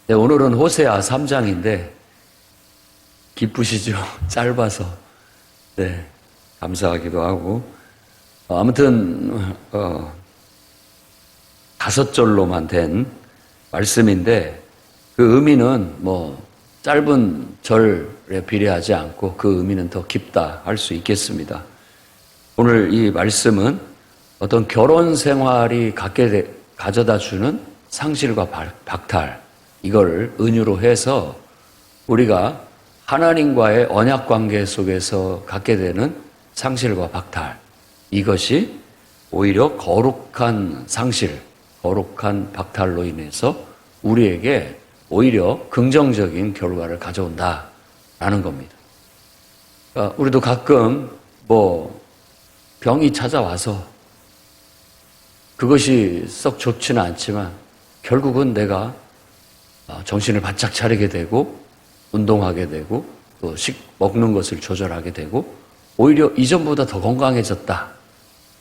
네, 오늘은 호세아 3장인데 기쁘시죠? 짧아서. 네, 감사하기도 하고. 아무튼 5절로만 된 말씀인데 그 의미는 짧은 절에 비례하지 않고 그 의미는 더 깊다 할 수 있겠습니다. 오늘 이 말씀은 어떤 결혼 생활이 가져다 주는 상실과 박탈, 이걸 은유로 해서 우리가 하나님과의 언약 관계 속에서 갖게 되는 상실과 박탈, 이것이 오히려 거룩한 상실, 거룩한 박탈로 인해서 우리에게 오히려 긍정적인 결과를 가져온다라는 겁니다. 그러니까 우리도 가끔 병이 찾아와서 그것이 썩 좋지는 않지만 결국은 내가 정신을 바짝 차리게 되고 운동하게 되고 또 먹는 것을 조절하게 되고 오히려 이전보다 더 건강해졌다.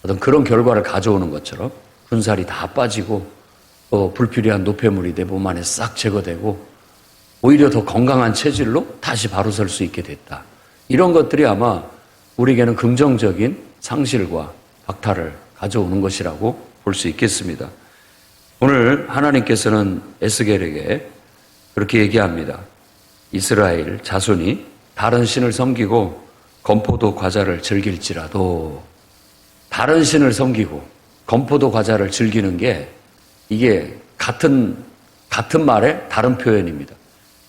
어떤 그런 결과를 가져오는 것처럼 군살이 다 빠지고 불필요한 노폐물이 내 몸 안에 싹 제거되고 오히려 더 건강한 체질로 다시 바로 설 수 있게 됐다. 이런 것들이 아마 우리에게는 긍정적인 상실과 박탈을 가져오는 것이라고 볼 수 있겠습니다. 오늘 하나님께서는 에스겔에게 그렇게 얘기합니다. 이스라엘 자손이 다른 신을 섬기고 건포도 과자를 즐길지라도, 다른 신을 섬기고 건포도 과자를 즐기는 게 이게 같은 말의 다른 표현입니다.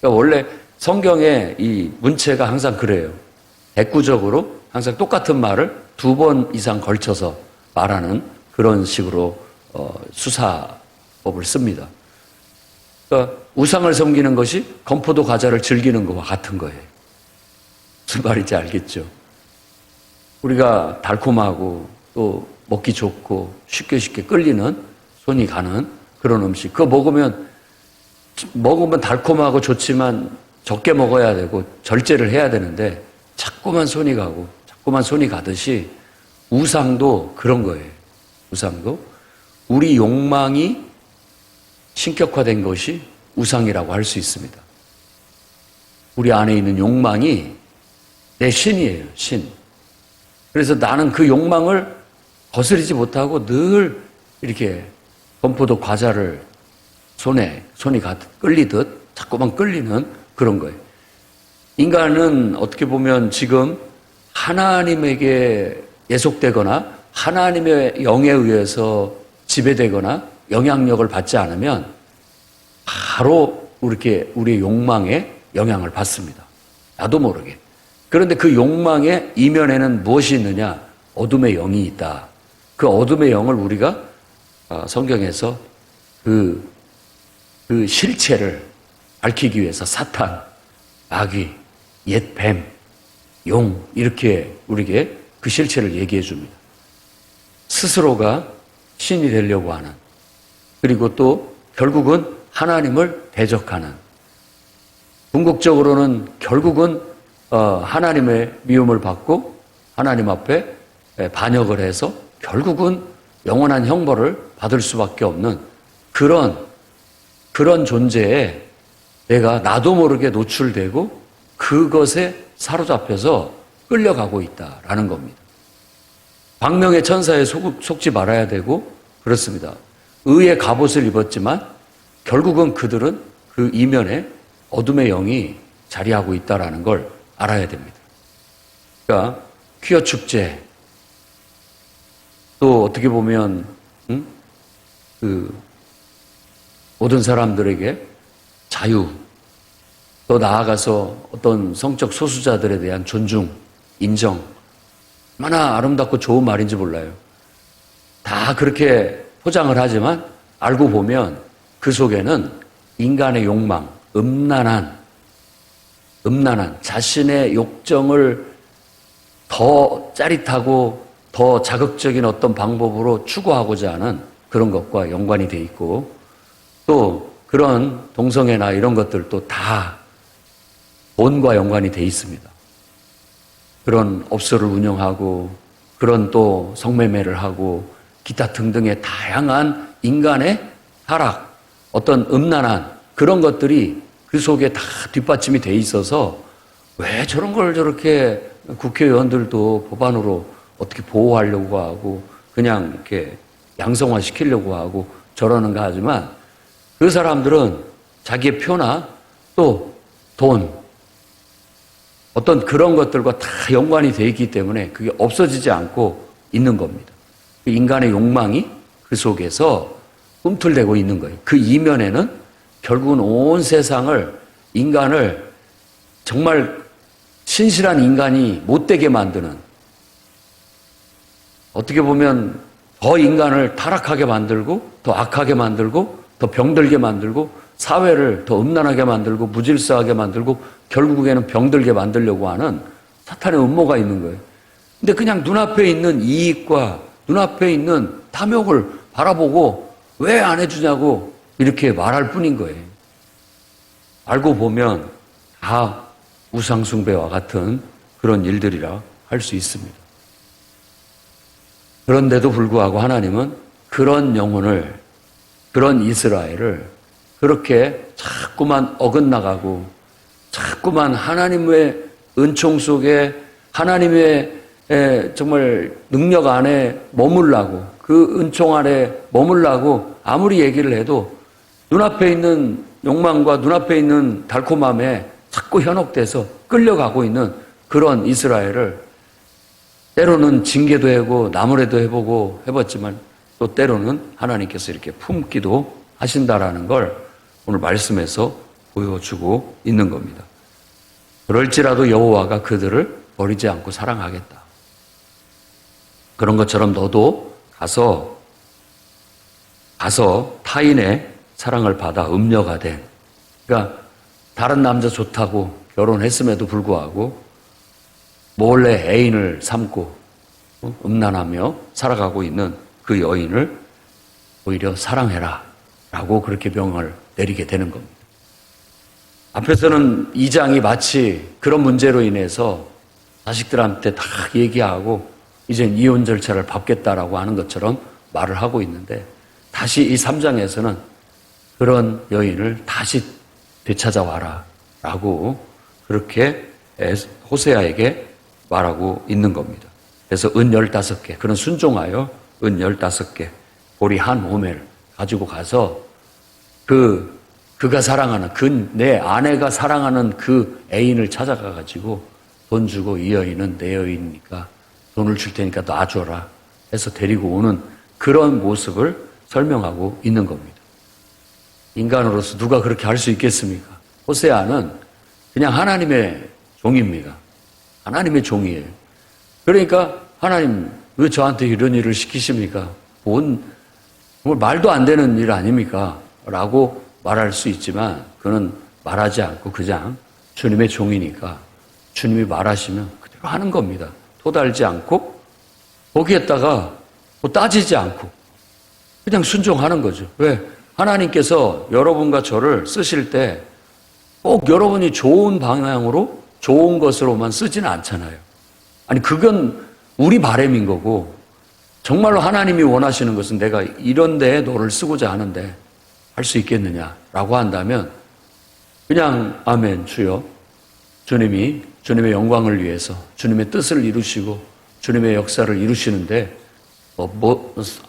그러니까 원래 성경의 이 문체가 항상 그래요. 대꾸적으로 항상 똑같은 말을 2번 이상 걸쳐서 말하는 그런 식으로 수사법을 씁니다. 그러니까 우상을 섬기는 것이 건포도 과자를 즐기는 것과 같은 거예요. 무슨 말인지 알겠죠? 우리가 달콤하고 또 먹기 좋고 쉽게 끌리는 손이 가는 그런 음식, 그거 먹으면 달콤하고 좋지만 적게 먹어야 되고 절제를 해야 되는데 자꾸만 손이 가듯이 우상도 그런 거예요. 우상도 우리 욕망이 신격화된 것이 우상이라고 할 수 있습니다. 우리 안에 있는 욕망이 내 신이에요, 신. 그래서 나는 그 욕망을 거스르지 못하고 늘 이렇게 건포도 과자를 손이 가득 끌리듯 자꾸만 끌리는 그런 거예요. 인간은 어떻게 보면 지금 하나님에게 예속되거나 하나님의 영에 의해서 지배되거나 영향력을 받지 않으면 바로 이렇게 우리의 욕망에 영향을 받습니다. 나도 모르게. 그런데 그 욕망의 이면에는 무엇이 있느냐? 어둠의 영이 있다. 그 어둠의 영을 우리가 성경에서 그 실체를 밝히기 위해서 사탄, 마귀, 옛 뱀, 용, 이렇게 우리에게 그 실체를 얘기해 줍니다. 스스로가 신이 되려고 하는, 그리고 또 결국은 하나님을 대적하는, 궁극적으로는 결국은 하나님의 미움을 받고 하나님 앞에 반역을 해서 결국은 영원한 형벌을 받을 수밖에 없는 그런 존재에 내가 나도 모르게 노출되고 그것에 사로잡혀서 끌려가고 있다라는 겁니다. 박명의 천사에 속지 말아야 되고 그렇습니다. 의의 갑옷을 입었지만 결국은 그들은 그 이면에 어둠의 영이 자리하고 있다라는 걸 알아야 됩니다. 그러니까 퀴어 축제, 또 어떻게 보면 모든 사람들에게 자유, 또 나아가서 어떤 성적 소수자들에 대한 존중, 인정, 얼마나 아름답고 좋은 말인지 몰라요. 다 그렇게 포장을 하지만 알고 보면 그 속에는 인간의 욕망, 음란한 자신의 욕정을 더 짜릿하고 더 자극적인 어떤 방법으로 추구하고자 하는 그런 것과 연관이 돼 있고, 또 그런 동성애나 이런 것들도 다 돈과 연관이 돼 있습니다. 그런 업소를 운영하고 그런 또 성매매를 하고 기타 등등의 다양한 인간의 타락, 어떤 음란한 그런 것들이 그 속에 다 뒷받침이 돼 있어서 왜 저런 걸 저렇게 국회의원들도 법안으로 어떻게 보호하려고 하고 그냥 이렇게 양성화 시키려고 하고 저러는가 하지만 그 사람들은 자기의 표나 또 돈, 어떤 그런 것들과 다 연관이 되어 있기 때문에 그게 없어지지 않고 있는 겁니다. 인간의 욕망이 그 속에서 꿈틀대고 있는 거예요. 그 이면에는 결국은 온 세상을, 인간을 정말 신실한 인간이 못되게 만드는, 어떻게 보면 더 인간을 타락하게 만들고 더 악하게 만들고 더 병들게 만들고 사회를 더 음란하게 만들고 무질서하게 만들고 결국에는 병들게 만들려고 하는 사탄의 음모가 있는 거예요. 근데 그냥 눈앞에 있는 이익과 눈앞에 있는 탐욕을 바라보고 왜 안 해주냐고 이렇게 말할 뿐인 거예요. 알고 보면 다 우상숭배와 같은 그런 일들이라 할 수 있습니다. 그런데도 불구하고 하나님은 그런 영혼을, 그런 이스라엘을 그렇게 자꾸만 어긋나가고 자꾸만 하나님의 은총 속에 하나님의 정말 능력 안에 머물라고, 그 은총 안에 머물라고 아무리 얘기를 해도 눈앞에 있는 욕망과 눈앞에 있는 달콤함에 자꾸 현혹돼서 끌려가고 있는 그런 이스라엘을 때로는 징계도 하고 나무래도 해보고 해봤지만 또 때로는 하나님께서 이렇게 품기도 하신다라는 걸 오늘 말씀에서 보여주고 있는 겁니다. 그럴지라도 여호와가 그들을 버리지 않고 사랑하겠다. 그런 것처럼 너도 가서 타인의 사랑을 받아 음녀가 된, 그러니까 다른 남자 좋다고 결혼했음에도 불구하고 몰래 애인을 삼고 음란하며 살아가고 있는 그 여인을 오히려 사랑해라 라고 그렇게 명을 내리게 되는 겁니다. 앞에서는 2장이 마치 그런 문제로 인해서 자식들한테 다 얘기하고 이젠 이혼 절차를 밟겠다라고 하는 것처럼 말을 하고 있는데 다시 이 3장에서는 그런 여인을 다시 되찾아와라 라고 그렇게 호세아에게 말하고 있는 겁니다. 그래서 은 15개, 그런 순종하여 은 15개, 보리 한 오멜 가지고 가서 그가 사랑하는, 내 아내가 사랑하는 그 애인을 찾아가 가지고 돈 주고 이 여인은 내 여인이니까 돈을 줄 테니까 놔줘라 해서 데리고 오는 그런 모습을 설명하고 있는 겁니다. 인간으로서 누가 그렇게 할 수 있겠습니까? 호세아는 그냥 하나님의 종입니다. 하나님의 종이에요. 그러니까 하나님 왜 저한테 이런 일을 시키십니까? 정말 말도 안 되는 일 아닙니까? 라고 말할 수 있지만 그는 말하지 않고 그냥 주님의 종이니까 주님이 말하시면 그대로 하는 겁니다. 토달지 않고 거기에다가 뭐 따지지 않고 그냥 순종하는 거죠. 왜? 하나님께서 여러분과 저를 쓰실 때 꼭 여러분이 좋은 방향으로 좋은 것으로만 쓰지는 않잖아요. 아니 그건 우리 바람인 거고 정말로 하나님이 원하시는 것은 내가 이런 데에 너를 쓰고자 하는데 할 수 있겠느냐라고 한다면 그냥 아멘 주여, 주님이 주님의 영광을 위해서 주님의 뜻을 이루시고 주님의 역사를 이루시는데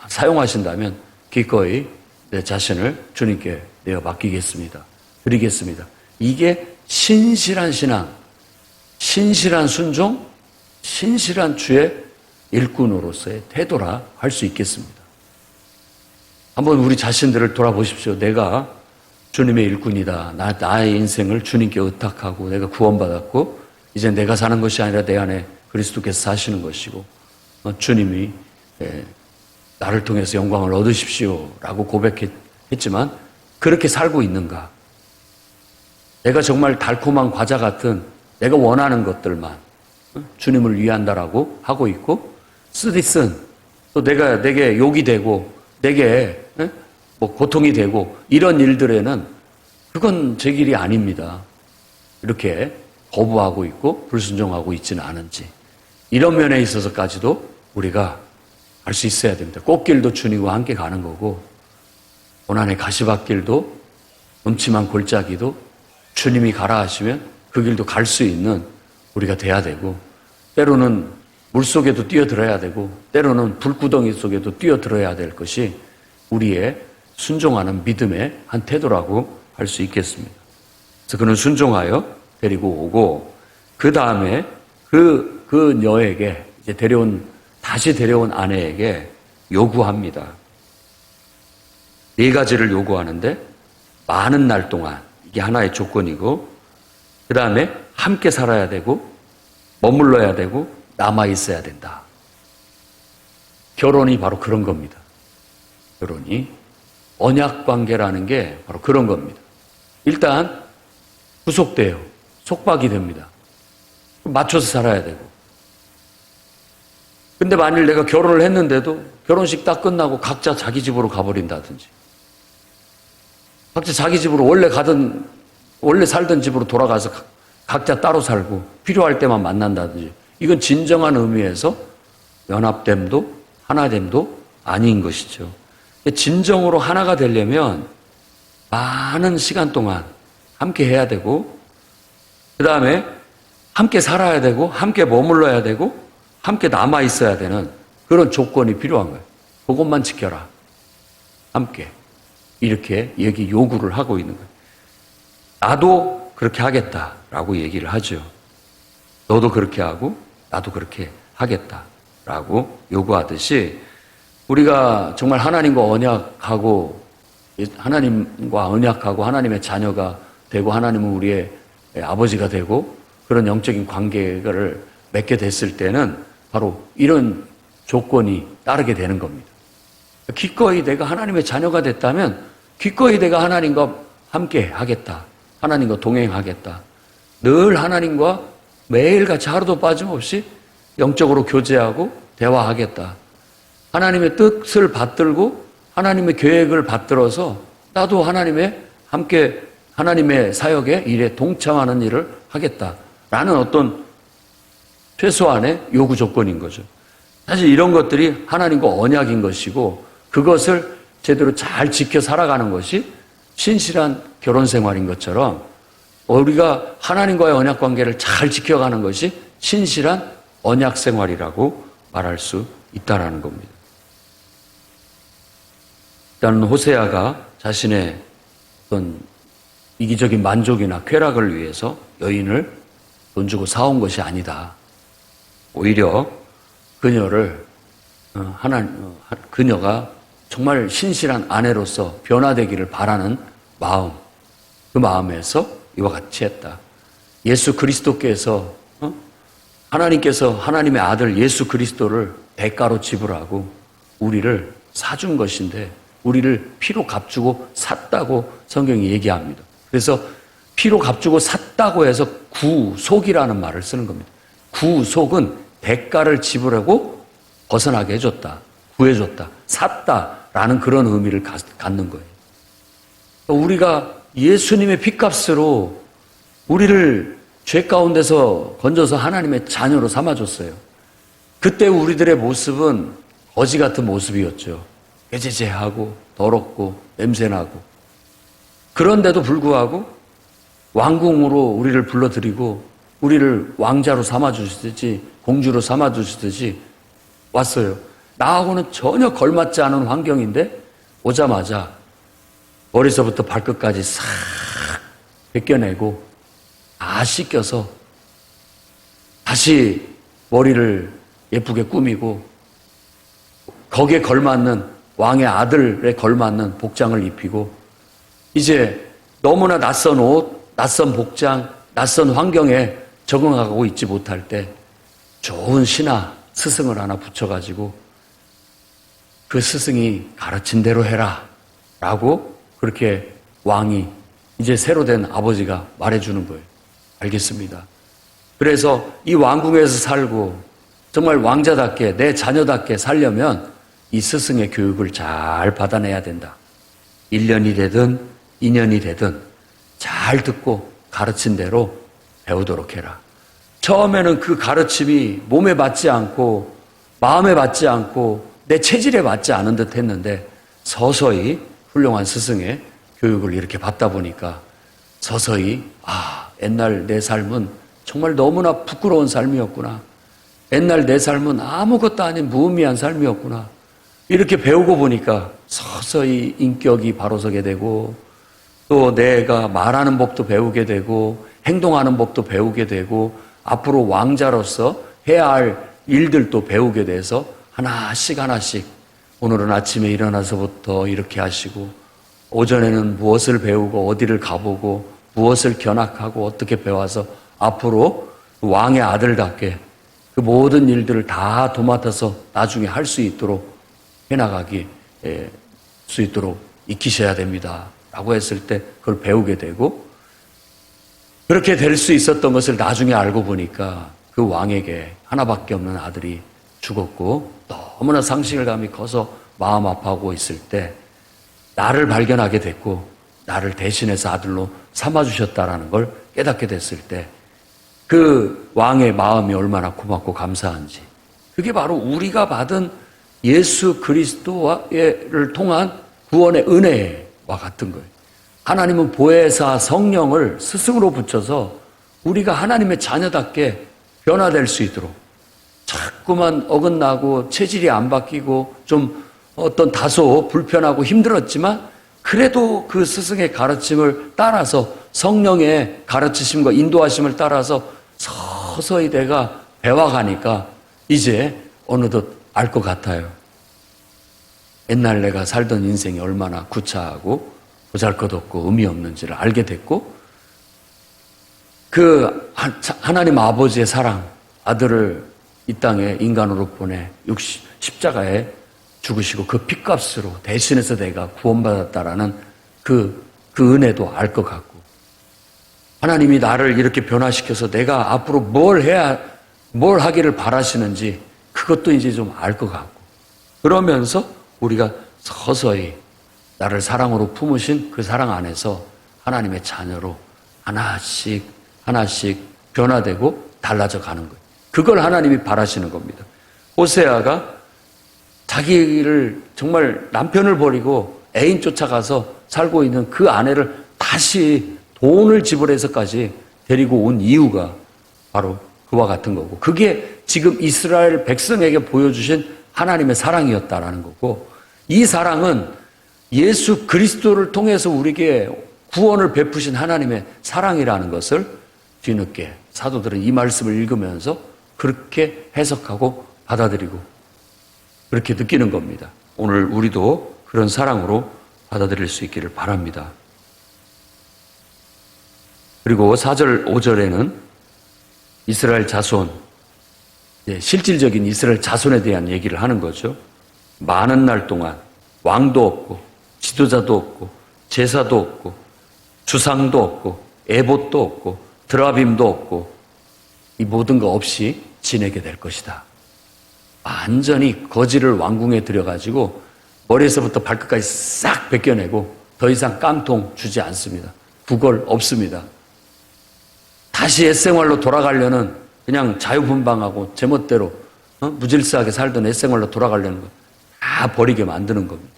사용하신다면 기꺼이 내 자신을 주님께 내어 맡기겠습니다. 드리겠습니다. 이게 신실한 신앙, 신실한 순종, 신실한 주의 일꾼으로서의 태도라 할 수 있겠습니다. 한번 우리 자신들을 돌아보십시오. 내가 주님의 일꾼이다. 나의 인생을 주님께 의탁하고 내가 구원받았고 이제 내가 사는 것이 아니라 내 안에 그리스도께서 사시는 것이고 주님이 나를 통해서 영광을 얻으십시오 라고 고백했지만 그렇게 살고 있는가? 내가 정말 달콤한 과자 같은 내가 원하는 것들만 주님을 위한다라고 하고 있고 쓰디쓴 또 내게 욕이 되고 내게 고통이 되고 이런 일들에는 그건 제 길이 아닙니다. 이렇게 거부하고 있고 불순종하고 있지는 않은지 이런 면에 있어서까지도 우리가 알 수 있어야 됩니다. 꽃길도 주님과 함께 가는 거고 고난의 가시밭길도 음침한 골짜기도 주님이 가라 하시면 그 길도 갈 수 있는 우리가 돼야 되고, 때로는 물속에도 뛰어들어야 되고, 때로는 불구덩이 속에도 뛰어들어야 될 것이 우리의 순종하는 믿음의 한 태도라고 할 수 있겠습니다. 그래서 그는 순종하여 데리고 오고, 그 다음에 그녀에게 이제 다시 데려온 아내에게 요구합니다. 네 가지를 요구하는데, 많은 날 동안, 이게 하나의 조건이고, 그 다음에 함께 살아야 되고, 머물러야 되고, 남아 있어야 된다. 결혼이 바로 그런 겁니다. 결혼이 언약 관계라는 게 바로 그런 겁니다. 일단 구속돼요. 속박이 됩니다. 맞춰서 살아야 되고. 근데 만일 내가 결혼을 했는데도 결혼식 딱 끝나고 각자 자기 집으로 가버린다든지, 각자 자기 집으로 원래 살던 집으로 돌아가서 각자 따로 살고 필요할 때만 만난다든지, 이건 진정한 의미에서 연합됨도 하나됨도 아닌 것이죠. 진정으로 하나가 되려면 많은 시간 동안 함께 해야 되고, 그 다음에 함께 살아야 되고, 함께 머물러야 되고, 함께 남아 있어야 되는 그런 조건이 필요한 거예요. 그것만 지켜라. 함께. 이렇게 요구를 하고 있는 거예요. 나도 그렇게 하겠다라고 얘기를 하죠. 너도 그렇게 하고 나도 그렇게 하겠다라고 요구하듯이, 우리가 정말 하나님과 언약하고 하나님의 자녀가 되고, 하나님은 우리의 아버지가 되고, 그런 영적인 관계를 맺게 됐을 때는 바로 이런 조건이 따르게 되는 겁니다. 기꺼이 내가 하나님의 자녀가 됐다면 기꺼이 내가 하나님과 함께 하겠다. 하나님과 동행하겠다. 늘 하나님과 매일같이 하루도 빠짐없이 영적으로 교제하고 대화하겠다. 하나님의 뜻을 받들고 하나님의 계획을 받들어서 나도 하나님의 사역에 일에 동참하는 일을 하겠다라는 어떤 최소한의 요구 조건인 거죠. 사실 이런 것들이 하나님과 언약인 것이고, 그것을 제대로 잘 지켜 살아가는 것이 신실한 결혼 생활인 것처럼, 우리가 하나님과의 언약 관계를 잘 지켜가는 것이 신실한 언약 생활이라고 말할 수 있다라는 겁니다. 일단 호세아가 자신의 어떤 이기적인 만족이나 쾌락을 위해서 여인을 돈 주고 사온 것이 아니다. 오히려 그녀가 정말 신실한 아내로서 변화되기를 바라는 마음, 그 마음에서 이와 같이 했다. 예수 그리스도께서, 하나님께서 하나님의 아들 예수 그리스도를 대가로 지불하고 우리를 사준 것인데, 우리를 피로 값주고 샀다고 성경이 얘기합니다. 그래서 피로 값주고 샀다고 해서 구속이라는 말을 쓰는 겁니다. 구속은 대가를 지불하고 벗어나게 해줬다, 구해줬다, 샀다라는 그런 의미를 갖는 거예요. 우리가 예수님의 피값으로 우리를 죄 가운데서 건져서 하나님의 자녀로 삼아줬어요. 그때 우리들의 모습은 거지 같은 모습이었죠. 깨재재하고 더럽고 냄새나고. 그런데도 불구하고 왕궁으로 우리를 불러들이고 우리를 왕자로 삼아주시듯이, 공주로 삼아주시듯이 왔어요. 나하고는 전혀 걸맞지 않은 환경인데 오자마자 머리서부터 발끝까지 싹 벗겨내고 다 씻겨서 다시 머리를 예쁘게 꾸미고 거기에 걸맞는 왕의 아들에 걸맞는 복장을 입히고, 이제 너무나 낯선 옷, 낯선 복장, 낯선 환경에 적응하고 있지 못할 때 좋은 신하 스승을 하나 붙여가지고 그 스승이 가르친 대로 해라 라고 그렇게 왕이, 이제 새로 된 아버지가 말해주는 거예요. 알겠습니다. 그래서 이 왕궁에서 살고 정말 왕자답게 내 자녀답게 살려면 이 스승의 교육을 잘 받아내야 된다. 1년이 되든 2년이 되든 잘 듣고 가르친 대로 배우도록 해라. 처음에는 그 가르침이 몸에 맞지 않고 마음에 맞지 않고 내 체질에 맞지 않은 듯 했는데 서서히 훌륭한 스승의 교육을 이렇게 받다 보니까 서서히 옛날 내 삶은 정말 너무나 부끄러운 삶이었구나. 옛날 내 삶은 아무것도 아닌 무의미한 삶이었구나. 이렇게 배우고 보니까 서서히 인격이 바로 서게 되고 또 내가 말하는 법도 배우게 되고 행동하는 법도 배우게 되고 앞으로 왕자로서 해야 할 일들도 배우게 돼서 하나씩 오늘은 아침에 일어나서부터 이렇게 하시고 오전에는 무엇을 배우고 어디를 가보고 무엇을 견학하고 어떻게 배워서 앞으로 왕의 아들답게 그 모든 일들을 다 도맡아서 나중에 할 수 있도록 해나가기 수 있도록 익히셔야 됩니다 라고 했을 때 그걸 배우게 되고 그렇게 될 수 있었던 것을 나중에 알고 보니까 그 왕에게 하나밖에 없는 아들이 죽었고 너무나 상실감이 커서 마음 아파하고 있을 때 나를 발견하게 됐고 나를 대신해서 아들로 삼아주셨다라는 걸 깨닫게 됐을 때 그 왕의 마음이 얼마나 고맙고 감사한지 그게 바로 우리가 받은 예수 그리스도를 통한 구원의 은혜와 같은 거예요. 하나님은 보혜사 성령을 스승으로 붙여서 우리가 하나님의 자녀답게 변화될 수 있도록 자꾸만 어긋나고 체질이 안 바뀌고 좀 어떤 다소 불편하고 힘들었지만 그래도 그 스승의 가르침을 따라서 성령의 가르치심과 인도하심을 따라서 서서히 내가 배워가니까 이제 어느덧 알 것 같아요. 옛날 내가 살던 인생이 얼마나 구차하고 보잘것없고 의미 없는지를 알게 됐고 그 하나님 아버지의 사랑, 아들을 이 땅에 인간으로 보내 십자가에 죽으시고 그 핏값으로 대신해서 내가 구원받았다라는 그 은혜도 알 것 같고 하나님이 나를 이렇게 변화시켜서 내가 앞으로 뭘 하기를 바라시는지 그것도 이제 좀 알 것 같고 그러면서 우리가 서서히 나를 사랑으로 품으신 그 사랑 안에서 하나님의 자녀로 하나씩 변화되고 달라져 가는 거예요. 그걸 하나님이 바라시는 겁니다. 호세아가 자기를 정말 남편을 버리고 애인 쫓아가서 살고 있는 그 아내를 다시 돈을 지불해서까지 데리고 온 이유가 바로 그와 같은 거고 그게 지금 이스라엘 백성에게 보여주신 하나님의 사랑이었다라는 거고 이 사랑은 예수 그리스도를 통해서 우리에게 구원을 베푸신 하나님의 사랑이라는 것을 뒤늦게 사도들은 이 말씀을 읽으면서 그렇게 해석하고 받아들이고 그렇게 느끼는 겁니다. 오늘 우리도 그런 사랑으로 받아들일 수 있기를 바랍니다. 그리고 4절, 5절에는 이스라엘 자손, 실질적인 이스라엘 자손에 대한 얘기를 하는 거죠. 많은 날 동안 왕도 없고 지도자도 없고 제사도 없고 주상도 없고 에봇도 없고 드라빔도 없고 이 모든 거 없이 지내게 될 것이다. 완전히 거지를 왕궁에 들여가지고 머리에서부터 발끝까지 싹 벗겨내고 더 이상 깡통 주지 않습니다. 구걸 없습니다. 다시 옛생활로 돌아가려는 그냥 자유분방하고 제멋대로 무질서하게 살던 옛생활로 돌아가려는 것 다 버리게 만드는 겁니다.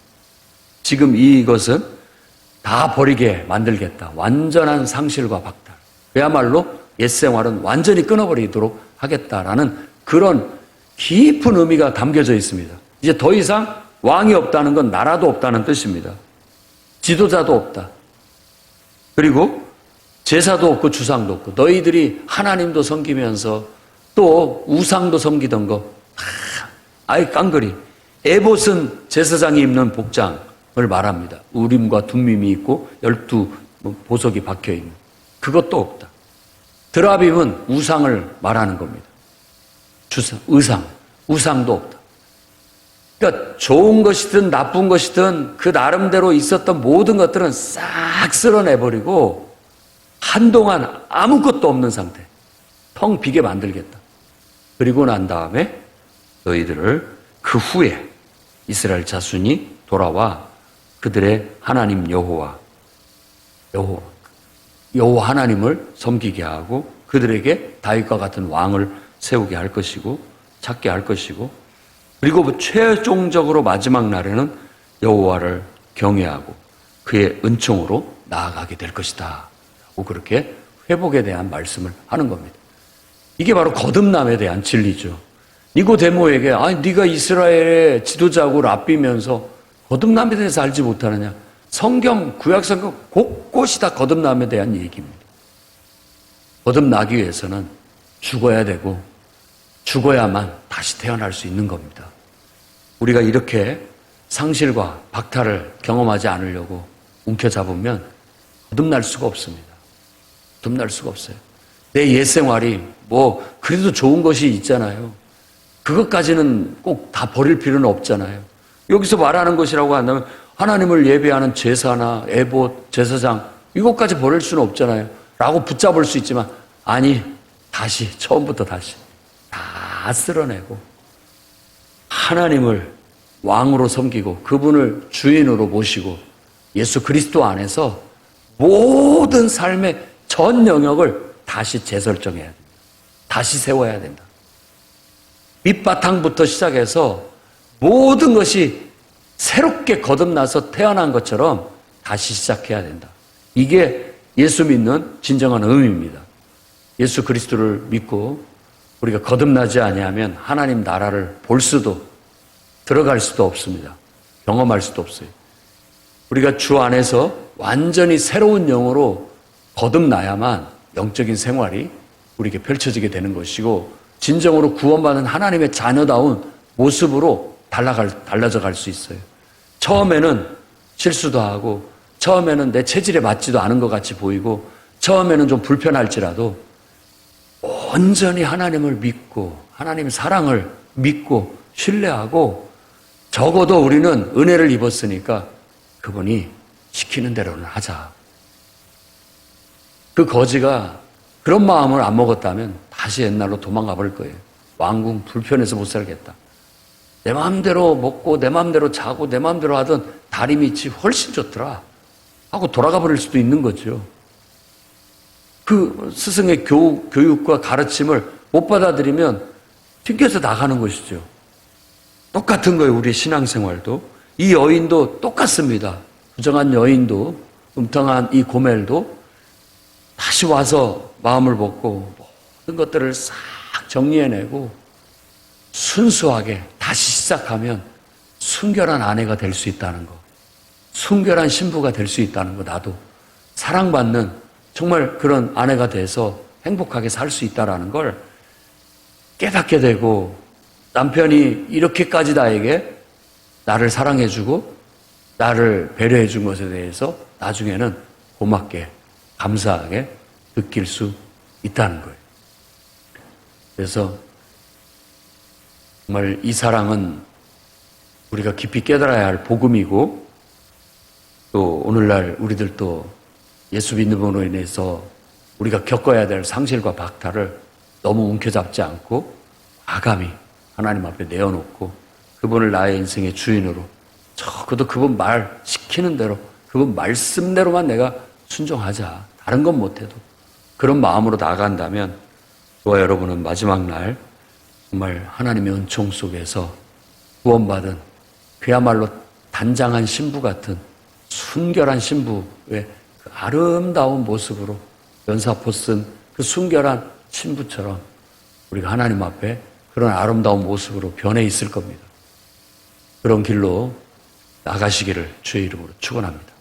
지금 이것은 다 버리게 만들겠다. 완전한 상실과 박탈. 그야말로 옛생활은 완전히 끊어버리도록 하겠다라는 그런 깊은 의미가 담겨져 있습니다. 이제 더 이상 왕이 없다는 건 나라도 없다는 뜻입니다. 지도자도 없다. 그리고 제사도 없고 주상도 없고 너희들이 하나님도 섬기면서 또 우상도 섬기던 거 아예 깡그리. 에봇은 제사장이 입는 복장을 말합니다. 우림과 둠밈이 있고 12 보석이 박혀있는 그것도 없다. 드라빔은 우상을 말하는 겁니다. 우상도 없다. 그러니까 좋은 것이든 나쁜 것이든 그 나름대로 있었던 모든 것들은 싹 쓸어내버리고 한동안 아무것도 없는 상태, 텅 비게 만들겠다. 그리고 난 다음에 너희들을 그 후에 이스라엘 자손이 돌아와 그들의 하나님 여호와 하나님을 섬기게 하고 그들에게 다윗과 같은 왕을 세우게 할 것이고 찾게 할 것이고 그리고 최종적으로 마지막 날에는 여호와를 경외하고 그의 은총으로 나아가게 될 것이다. 라고 그렇게 회복에 대한 말씀을 하는 겁니다. 이게 바로 거듭남에 대한 진리죠. 니고데모에게 네가 이스라엘의 지도자고 랍비면서 거듭남에 대해서 알지 못하느냐. 성경, 구약성경 곳곳이 다 거듭남에 대한 얘기입니다. 거듭나기 위해서는 죽어야 되고 죽어야만 다시 태어날 수 있는 겁니다. 우리가 이렇게 상실과 박탈을 경험하지 않으려고 움켜잡으면 거듭날 수가 없습니다. 거듭날 수가 없어요. 내 옛 생활이 그래도 좋은 것이 있잖아요. 그것까지는 꼭 다 버릴 필요는 없잖아요. 여기서 말하는 것이라고 한다면 하나님을 예배하는 제사나 에봇, 제사장 이것까지 버릴 수는 없잖아요. 라고 붙잡을 수 있지만 아니, 다시 처음부터 다시 다 쓸어내고 하나님을 왕으로 섬기고 그분을 주인으로 모시고 예수 그리스도 안에서 모든 삶의 전 영역을 다시 재설정해야 된다. 다시 세워야 된다. 밑바탕부터 시작해서 모든 것이 새롭게 거듭나서 태어난 것처럼 다시 시작해야 된다. 이게 예수 믿는 진정한 의미입니다. 예수 그리스도를 믿고 우리가 거듭나지 아니하면 하나님 나라를 볼 수도 들어갈 수도 없습니다. 경험할 수도 없어요. 우리가 주 안에서 완전히 새로운 영으로 거듭나야만 영적인 생활이 우리에게 펼쳐지게 되는 것이고 진정으로 구원받은 하나님의 자녀다운 모습으로 달라져 갈 수 있어요. 처음에는 실수도 하고 처음에는 내 체질에 맞지도 않은 것 같이 보이고 처음에는 좀 불편할지라도 온전히 하나님을 믿고 하나님의 사랑을 믿고 신뢰하고 적어도 우리는 은혜를 입었으니까 그분이 시키는 대로는 하자. 그 거지가 그런 마음을 안 먹었다면 다시 옛날로 도망가 버릴 거예요. 왕궁 불편해서 못 살겠다. 내 마음대로 먹고 내 마음대로 자고 내 마음대로 하던 다리 밑이 훨씬 좋더라 하고 돌아가 버릴 수도 있는 거죠. 그 스승의 교육과 가르침을 못 받아들이면 튕겨서 나가는 것이죠. 똑같은 거예요. 우리 신앙생활도. 이 여인도 똑같습니다. 부정한 여인도 음탕한 이 고멜도 다시 와서 마음을 먹고 모든 것들을 싹 정리해내고 순수하게 다시 시작하면 순결한 아내가 될 수 있다는 거. 순결한 신부가 될 수 있다는 거. 나도 사랑받는 정말 그런 아내가 돼서 행복하게 살 수 있다는 걸 깨닫게 되고 남편이 이렇게까지 나에게 나를 사랑해주고 나를 배려해준 것에 대해서 나중에는 고맙게 감사하게 느낄 수 있다는 거예요. 그래서 정말 이 사랑은 우리가 깊이 깨달아야 할 복음이고 또 오늘날 우리들도 예수 믿음으로 인해서 우리가 겪어야 될 상실과 박탈을 너무 움켜잡지 않고 과감히 하나님 앞에 내어놓고 그분을 나의 인생의 주인으로 적어도 그분 말 시키는 대로 그분 말씀대로만 내가 순종하자. 다른 건 못해도 그런 마음으로 나간다면 저와 여러분은 마지막 날 정말 하나님의 은총 속에서 구원받은 그야말로 단장한 신부 같은 순결한 신부의 그 아름다운 모습으로 연사포 쓴 그 순결한 신부처럼 우리가 하나님 앞에 그런 아름다운 모습으로 변해 있을 겁니다. 그런 길로 나가시기를 주의 이름으로 축원합니다.